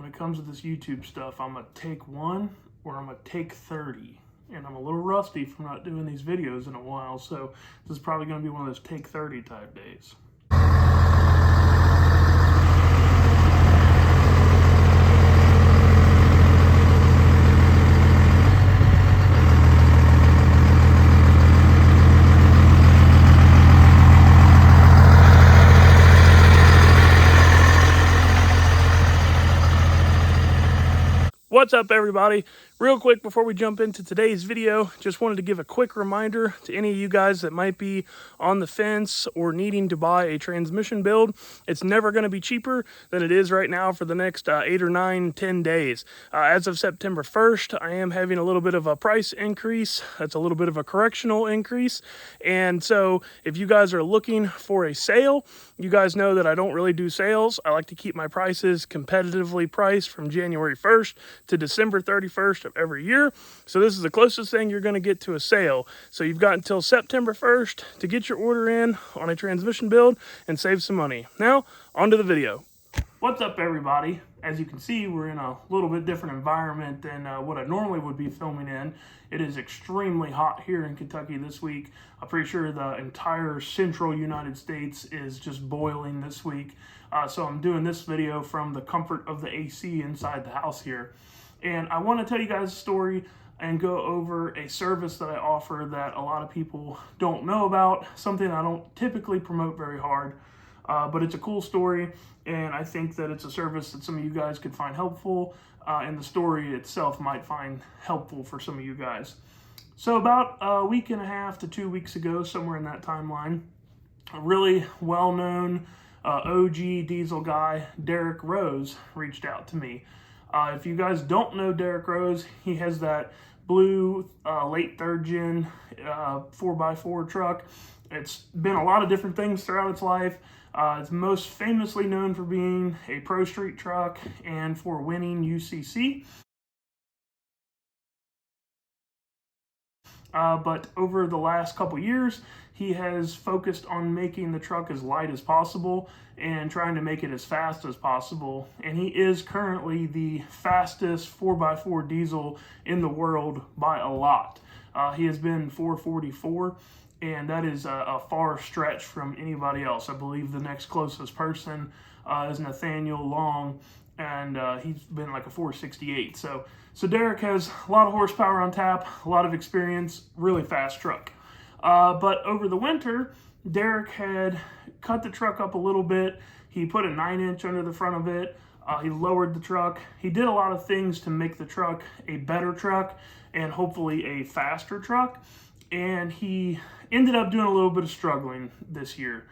it comes to this YouTube stuff, I'm a take 1 or I'm a take 30. And I'm a little rusty from not doing these videos in a while, so this is probably going to be one of those take 30 type days. What's up, everybody? Real quick before we jump into today's video, just wanted to give a quick reminder to any of you guys that might be on the fence or needing to buy a transmission build. It's never going to be cheaper than it is right now for the next 8 or 9, 10 days. As of September 1st, I am having a little bit of a price increase. That's a little bit of a correctional increase. And so if you guys are looking for a sale, you guys know that I don't really do sales. I like to keep my prices competitively priced from January 1st to December 31st of every year. So this is the closest thing you're going to get to a sale. So you've got until September 1st to get your order in on a transmission build and save some money. Now, on to the video. What's up, everybody? As you can see, we're in a little bit different environment than what I normally would be filming in. It is extremely hot here in Kentucky this week. I'm pretty sure the entire central United States is just boiling this week. So I'm doing this video from the comfort of the AC inside the house here. And I want to tell you guys a story and go over a service that I offer that a lot of people don't know about, something I don't typically promote very hard, but it's a cool story, and I think that it's a service that some of you guys could find helpful, and the story itself might find helpful for some of you guys. So about a week and a half to 2 weeks ago, somewhere in that timeline, a really well-known OG diesel guy, Derek Rose, reached out to me. If you guys don't know Derek Rose, he has that blue late third gen 4x4 truck. It's been a lot of different things throughout its life. It's most famously known for being a Pro Street truck and for winning UCC. But over the last couple years, he has focused on making the truck as light as possible and trying to make it as fast as possible. And he is currently the fastest 4x4 diesel in the world by a lot. He has been 444, and that is a far stretch from anybody else. I believe the next closest person is Nathaniel Long, and he's been like a 468. So Derek has a lot of horsepower on tap, a lot of experience, really fast truck. But over the winter, Derek had cut the truck up a little bit. He put a 9-inch under the front of it. He lowered the truck. He did a lot of things to make the truck a better truck and hopefully a faster truck. And he ended up doing a little bit of struggling this year.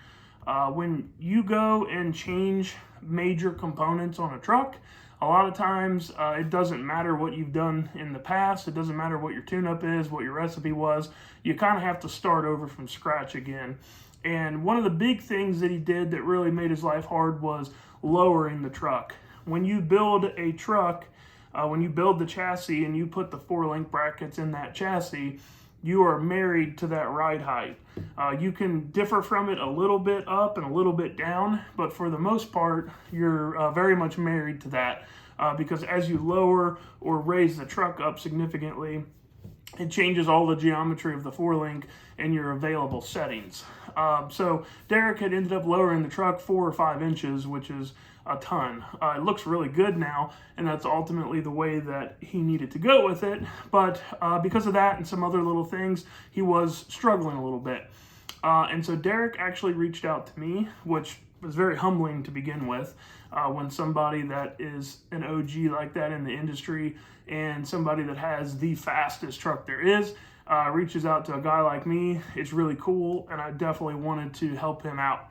When you go and change major components on a truck, a lot of times it doesn't matter what you've done in the past. It doesn't matter what your tune-up is, what your recipe was. You kind of have to start over from scratch again. And one of the big things that he did that really made his life hard was lowering the truck. When you build a truck, when you build the chassis and you put the 4-link brackets in that chassis, you are married to that ride height. You can differ from it a little bit up and a little bit down, but for the most part, you're very much married to that because as you lower or raise the truck up significantly, it changes all the geometry of the 4-link and your available settings. So Derek had ended up lowering the truck 4 or 5 inches, which is a ton. It looks really good now, and that's ultimately the way that he needed to go with it. But because of that and some other little things, he was struggling a little bit. And so Derek actually reached out to me, which was very humbling to begin with. When somebody that is an OG like that in the industry and somebody that has the fastest truck there is reaches out to a guy like me, it's really cool, and I definitely wanted to help him out.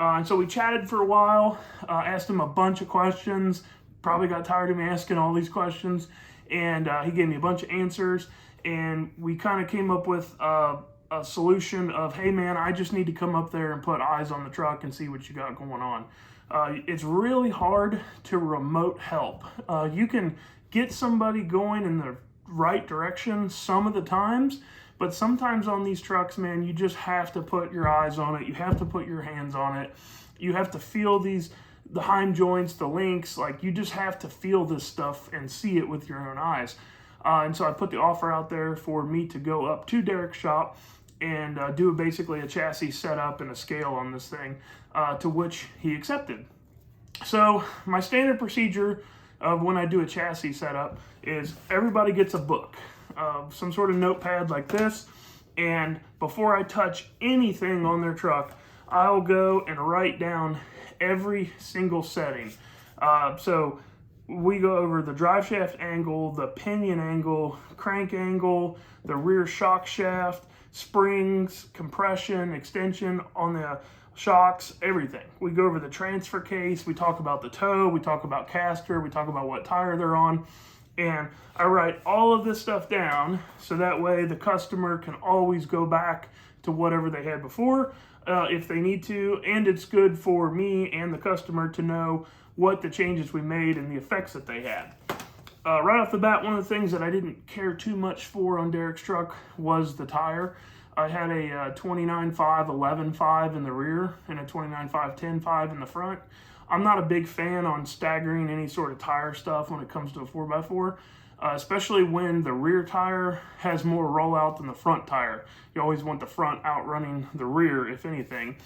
And so we chatted for a while, asked him a bunch of questions, probably got tired of me asking all these questions, and he gave me a bunch of answers, and we kind of came up with a solution of, hey man, I just need to come up there and put eyes on the truck and see what you got going on. It's really hard to remote help. You can get somebody going in the right direction some of the times, but sometimes on these trucks, man, you just have to put your eyes on it. You have to put your hands on it. You have to feel these the heim joints, the links. Like, you just have to feel this stuff and see it with your own eyes. And so I put the offer out there for me to go up to Derek's shop and do basically a chassis setup and a scale on this thing, to which he accepted. So my standard procedure of when I do a chassis setup is everybody gets a book, some sort of notepad like this, and before I touch anything on their truck, I'll go and write down every single setting. So we go over the drive shaft angle, the pinion angle, crank angle, the rear shock shaft, springs, compression, extension on the shocks, everything. We go over the transfer case, we talk about the toe, we talk about caster, we talk about what tire they're on, and I write all of this stuff down so that way the customer can always go back to whatever they had before if they need to, and it's good for me and the customer to know what the changes we made and the effects that they had. Right off the bat, one of the things that I didn't care too much for on Derek's truck was the tire. I had a 29.5 11.5 in the rear and a 29.5 10.5 in the front. I'm not a big fan on staggering any sort of tire stuff when it comes to a 4x4, especially when the rear tire has more rollout than the front tire. You always want the front outrunning the rear, if anything.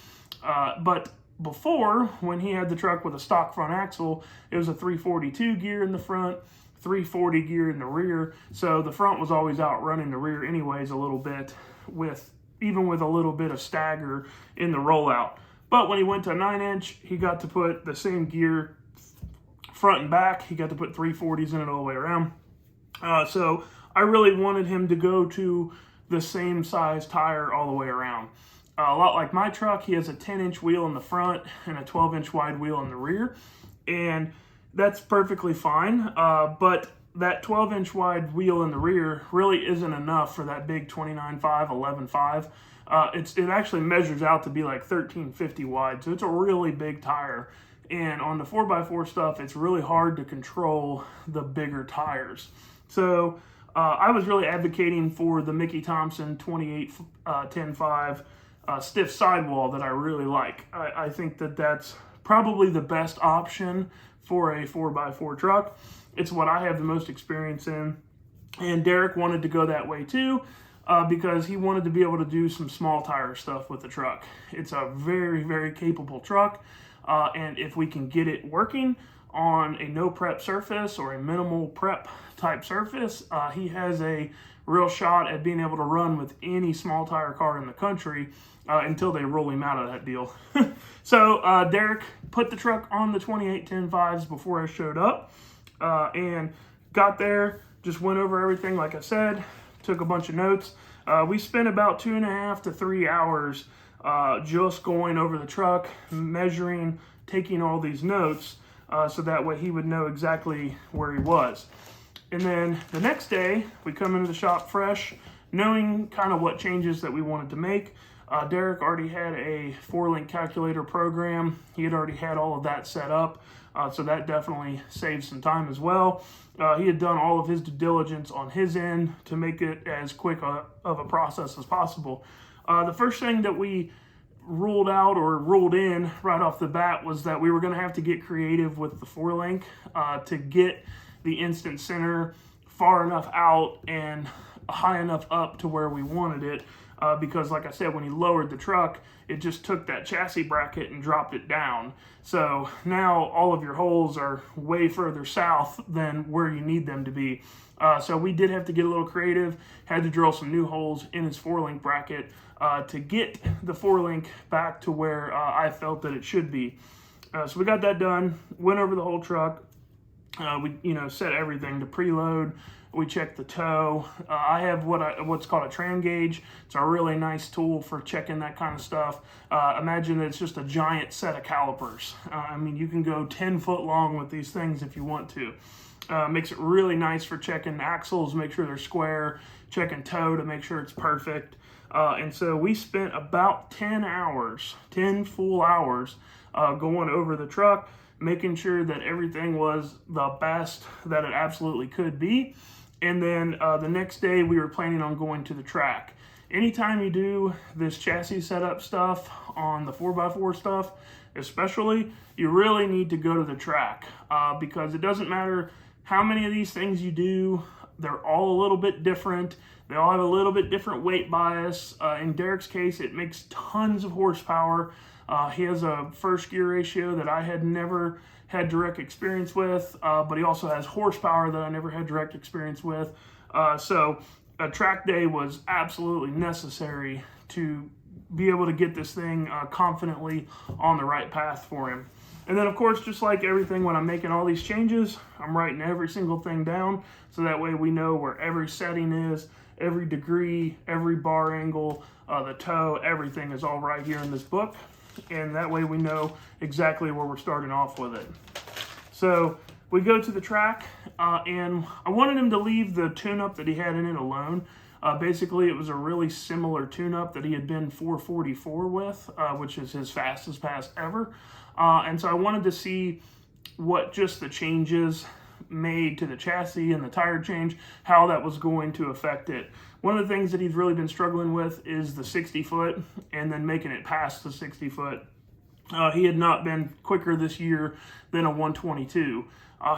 But before, when he had the truck with a stock front axle, it was a 342 gear in the front, 340 gear in the rear, so the front was always outrunning the rear anyways a little bit, even with a little bit of stagger in the rollout. But when he went to a 9-inch, he got to put the same gear front and back. He got to put 340s in it all the way around. So I really wanted him to go to the same size tire all the way around. A lot like my truck, he has a 10-inch wheel in the front and a 12-inch wide wheel in the rear, and that's perfectly fine, but that 12-inch wide wheel in the rear really isn't enough for that big 29.5 11.5. It actually measures out to be like 1350 wide, so it's a really big tire, and on the 4x4 stuff, it's really hard to control the bigger tires. So I was really advocating for the Mickey Thompson 28 10.5 stiff sidewall that I really like. I think that that's probably the best option for a 4x4 truck. It's what I have the most experience in. And Derek wanted to go that way too, because he wanted to be able to do some small tire stuff with the truck. It's a very, very capable truck. And if we can get it working on a no prep surface or a minimal prep type surface, he has a real shot at being able to run with any small tire car in the country until they roll him out of that deal. So Derek put the truck on the 28 10.5s before I showed up, and got there, just went over everything like I said, took a bunch of notes. We spent about 2.5 to 3 hours just going over the truck, measuring, taking all these notes, so that way he would know exactly where he was. And then the next day, we come into the shop fresh, knowing kind of what changes that we wanted to make. Derek already had a 4-link calculator program. He had already had all of that set up, so that definitely saved some time as well. He had done all of his due diligence on his end to make it as quick of a process as possible. The first thing that we ruled out or ruled in right off the bat was that we were going to have to get creative with the 4-link to get the instant center far enough out and high enough up to where we wanted it, because like I said, when he lowered the truck, it just took that chassis bracket and dropped it down. So now all of your holes are way further south than where you need them to be. So we did have to get a little creative, had to drill some new holes in his 4-link bracket to get the 4-link back to where I felt that it should be. So we got that done, went over the whole truck. We set everything to preload. We checked the toe. I have what's called a tram gauge. It's a really nice tool for checking that kind of stuff. Imagine it's just a giant set of calipers. I mean, you can go 10 foot long with these things if you want to. Makes it really nice for checking axles, make sure they're square, checking toe to make sure it's perfect. And so we spent about 10 full hours going over the truck, making sure that everything was the best that it absolutely could be. And then the next day we were planning on going to the track. Anytime you do this chassis setup stuff on the 4x4 stuff, especially, you really need to go to the track because it doesn't matter how many of these things you do, they're all a little bit different. They all have a little bit different weight bias. In Derek's case, it makes tons of horsepower. He has a first gear ratio that I had never had direct experience with, but he also has horsepower that I never had direct experience with. So a track day was absolutely necessary to be able to get this thing confidently on the right path for him. And then, of course, just like everything, when I'm making all these changes, I'm writing every single thing down, so that way we know where every setting is, every degree, every bar angle, the toe, everything is all right here in this book. And that way we know exactly where we're starting off with it. So we go to the track, and I wanted him to leave the tune-up that he had in it alone. Basically, it was a really similar tune-up that he had been 444 with, which is his fastest pass ever. And so I wanted to see what just the changes made to the chassis and the tire change, how that was going to affect it. One of the things that he's really been struggling with is the 60 foot and then making it past the 60 foot. He had not been quicker this year than a 122.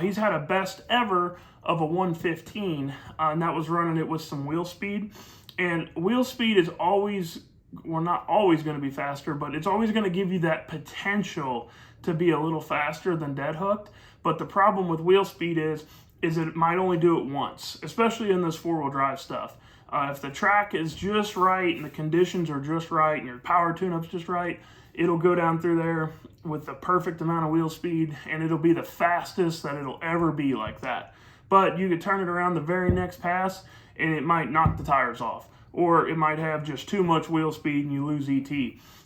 He's had a best ever of a 115, and that was running it with some wheel speed. And wheel speed is always, well, not always going to be faster, but it's always going to give you that potential to be a little faster than dead hooked. But the problem with wheel speed is it might only do it once, especially in this four-wheel drive stuff. If the track is just right and the conditions are just right and your power tune-up's just right, it'll go down through there with the perfect amount of wheel speed, and it'll be the fastest that it'll ever be like that. But you could turn it around the very next pass, and it might knock the tires off, or it might have just too much wheel speed and you lose ET.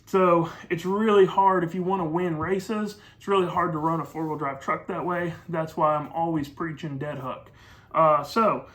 So it's really hard if you want to win races. It's really hard to run a four-wheel drive truck that way. That's why I'm always preaching dead hook. So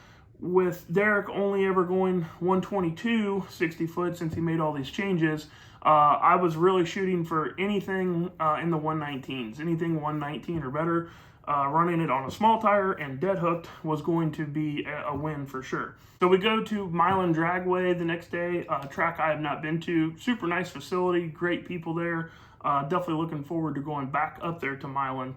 with Derek only ever going 122 60 foot since he made all these changes, I was really shooting for anything in the 119s, anything 119 or better. Running it on a small tire and dead hooked was going to be a win for sure. So we go to Milan Dragway the next day, a track I have not been to. Super nice facility, great people there. Definitely looking forward to going back up there to Milan.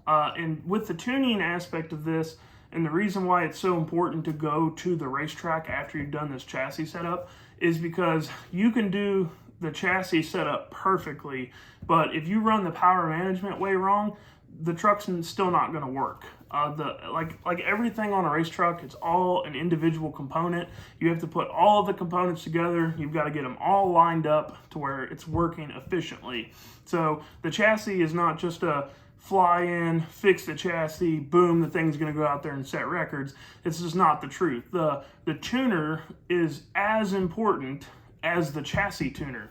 And with the tuning aspect of this, and the reason why it's so important to go to the racetrack after you've done this chassis setup is because you can do the chassis setup perfectly, but if you run the power management way wrong, the truck's still not going to work. Like everything on a race truck, it's all an individual component. You have to put all of the components together. You've got to get them all lined up to where it's working efficiently. So the chassis is not just a fly in, fix the chassis, boom, the thing's going to go out there and set records. This is not the truth. The tuner is as important as the chassis tuner.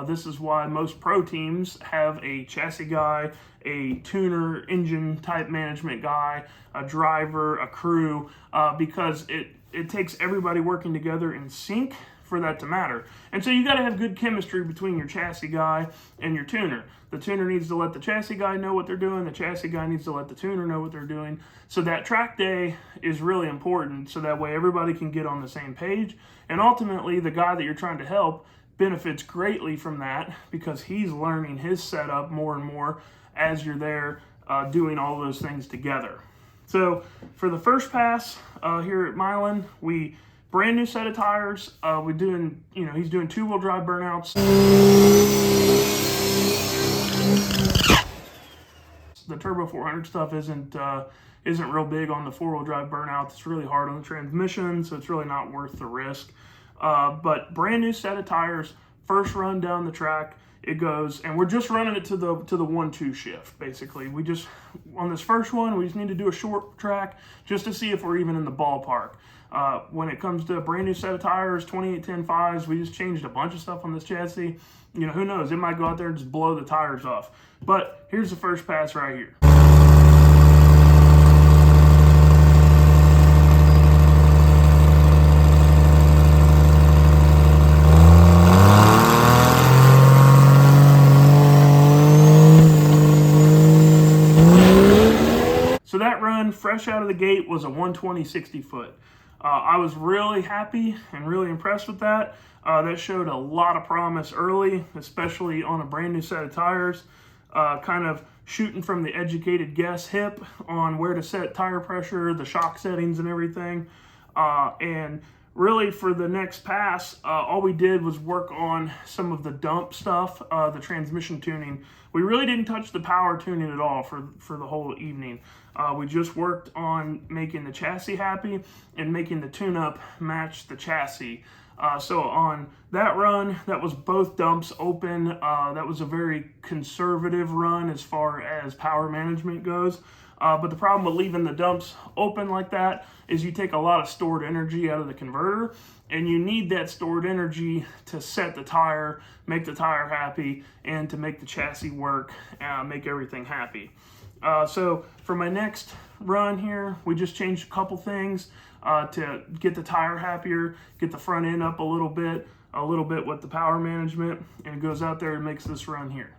This is why most pro teams have a chassis guy, a tuner, engine type management guy, a driver, a crew, because it takes everybody working together in sync for that to matter. And so you got to have good chemistry between your chassis guy and your tuner. The tuner needs to let the chassis guy know what they're doing. The chassis guy needs to let the tuner know what they're doing. So that track day is really important, so that way everybody can get on the same page. And ultimately, the guy that you're trying to help benefits greatly from that because he's learning his setup more and more as you're there doing all those things together. So for the first pass here at Milan, we brand new set of tires. We're doing, he's doing two-wheel drive burnouts. The Turbo 400 stuff isn't real big on the four-wheel drive burnouts. It's really hard on the transmission, so it's really not worth the risk. But brand new set of tires, first run down the track, it goes, and we're just running it to the 1-2 shift, basically. We just, on this first one, we just need to do a short track just to see if we're even in the ballpark. When it comes to a brand new set of tires, 28-10-5s, we just changed a bunch of stuff on this chassis. Who knows, it might go out there and just blow the tires off. But here's the first pass right here. So that run, fresh out of the gate, was a 120 60 foot. I was really happy and really impressed with that. That showed a lot of promise early, especially on a brand new set of tires. kind of shooting from the educated guess hip on where to set tire pressure, the shock settings and everything. And really for the next pass, all we did was work on some of the dump stuff, the transmission tuning. We really didn't touch the power tuning at all for the whole evening. We just worked on making the chassis happy and making the tune-up match the chassis. So on that run, that was both dumps open. That was a very conservative run as far as power management goes. But the problem with leaving the dumps open like that is you take a lot of stored energy out of the converter, and you need that stored energy to set the tire, make the tire happy, and to make the chassis work, make everything happy. So for my next run here, we just changed a couple things to get the tire happier, get the front end up a little bit with the power management, and it goes out there and makes this run here.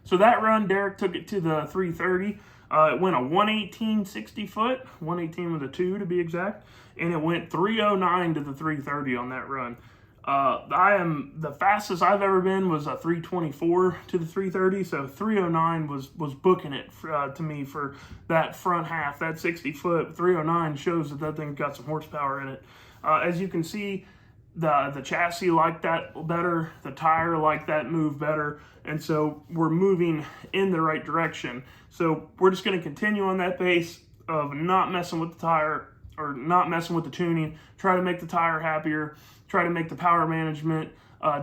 So that run, Derek took it to the 330. It went a 118 60 foot, 118 with a 2 to be exact, and it went 309 to the 330 on that run. The fastest I've ever been was a 324 to the 330, so 309 was booking it to me for that front half. That 60 foot 309 shows that thing got some horsepower in it. As you can see, the chassis liked that better, the tire liked that move better, and so we're moving in the right direction. So we're just going to continue on that pace of not messing with the tire or not messing with the tuning, try to make the tire happier, try to make the power management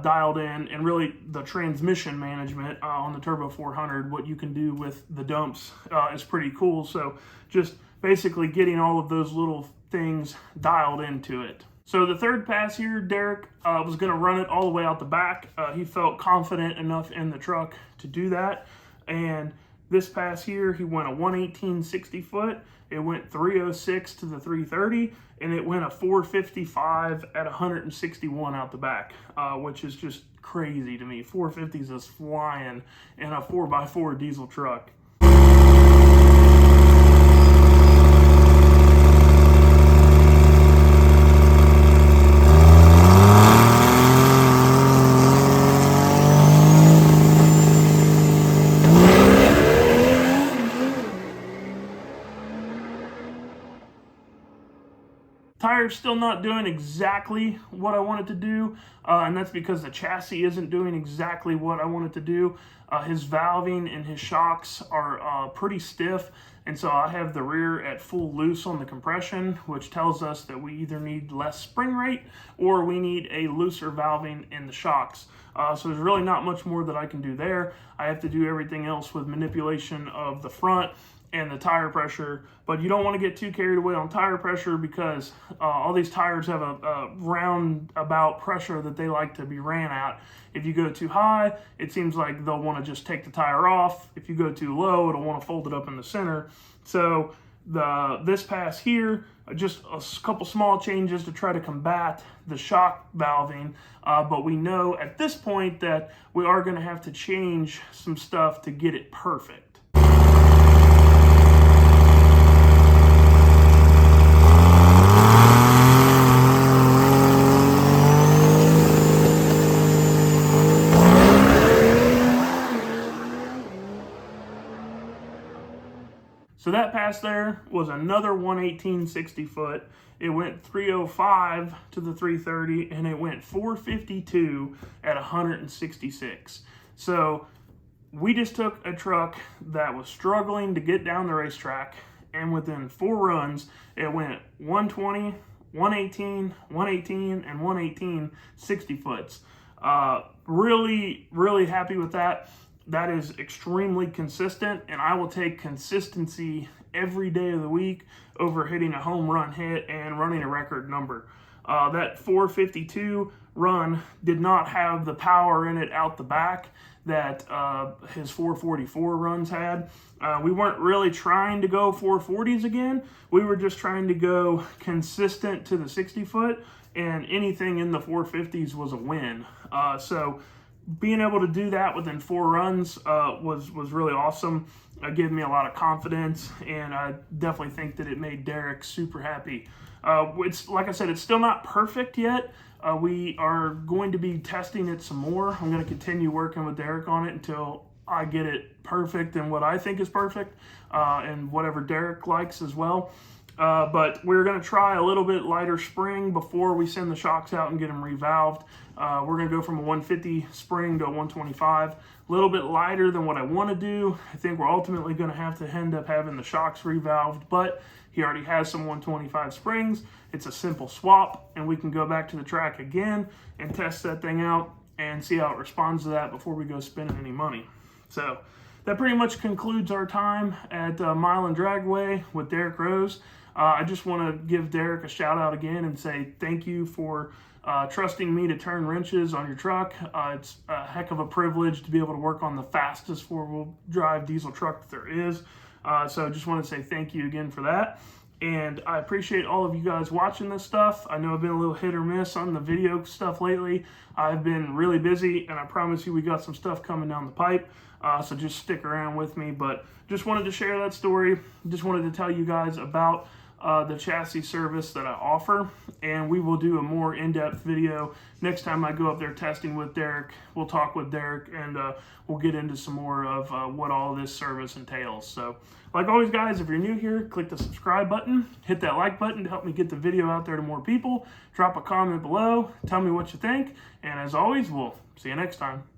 dialed in, and really the transmission management on the Turbo 400, what you can do with the dumps is pretty cool. So just basically getting all of those little things dialed into it. So the third pass here, Derek was going to run it all the way out the back. He felt confident enough in the truck to do that. And this pass here, he went a 118 60 foot. It went 306 to the 330, and it went a 455 at 161 out the back, which is just crazy to me. 450s is flying in a 4x4 diesel truck. Tire's still not doing exactly what I want it to do, and that's because the chassis isn't doing exactly what I want it to do. His valving and his shocks are pretty stiff, and so I have the rear at full loose on the compression, which tells us that we either need less spring rate or we need a looser valving in the shocks. So there's really not much more that I can do there. I have to do everything else with manipulation of the front and the tire pressure, but you don't want to get too carried away on tire pressure because all these tires have a roundabout pressure that they like to be ran at. If you go too high, it seems like they'll want to just take the tire off. If you go too low, it'll want to fold it up in the center. So this pass here, just a couple small changes to try to combat the shock valving, but we know at this point that we are going to have to change some stuff to get it perfect. So that pass there was another 118 60 foot. It went 305 to the 330, and it went 452 at 166. So we just took a truck that was struggling to get down the racetrack, and within 4 runs, it went 120, 118, 118, and 118 60 foots. Really, really happy with that. That is extremely consistent, and I will take consistency every day of the week over hitting a home run hit and running a record number. That 452 run did not have the power in it out the back that his 444 runs had. We weren't really trying to go 440s again. We were just trying to go consistent to the 60 foot, and anything in the 450s was a win. So being able to do that within 4 runs was really awesome. gave me a lot of confidence, and I definitely think that it made Derek super happy. It's like I said, it's still not perfect yet. We are going to be testing it some more. I'm going to continue working with Derek on it until I get it perfect and what I think is perfect, and whatever Derek likes as well. But we're going to try a little bit lighter spring before we send the shocks out and get them revalved. We're going to go from a 150 spring to a 125, a little bit lighter than what I want to do. I think we're ultimately going to have to end up having the shocks revalved, but he already has some 125 springs. It's a simple swap, and we can go back to the track again and test that thing out and see how it responds to that before we go spending any money. So that pretty much concludes our time at Mile and Dragway with Derek Rose. I just want to give Derek a shout out again and say thank you for trusting me to turn wrenches on your truck. It's a heck of a privilege to be able to work on the fastest four-wheel drive diesel truck that there is. So I just want to say thank you again for that. And I appreciate all of you guys watching this stuff. I know I've been a little hit or miss on the video stuff lately. I've been really busy, and I promise you we got some stuff coming down the pipe. So just stick around with me. But just wanted to share that story. Just wanted to tell you guys about the chassis service that I offer, and we will do a more in-depth video next time I go up there testing with Derek. We'll talk with Derek, and we'll get into some more of what all this service entails. So like always, guys, if you're new here, click the subscribe button, hit that like button to help me get the video out there to more people. Drop a comment below, tell me what you think, and as always, we'll see you next time.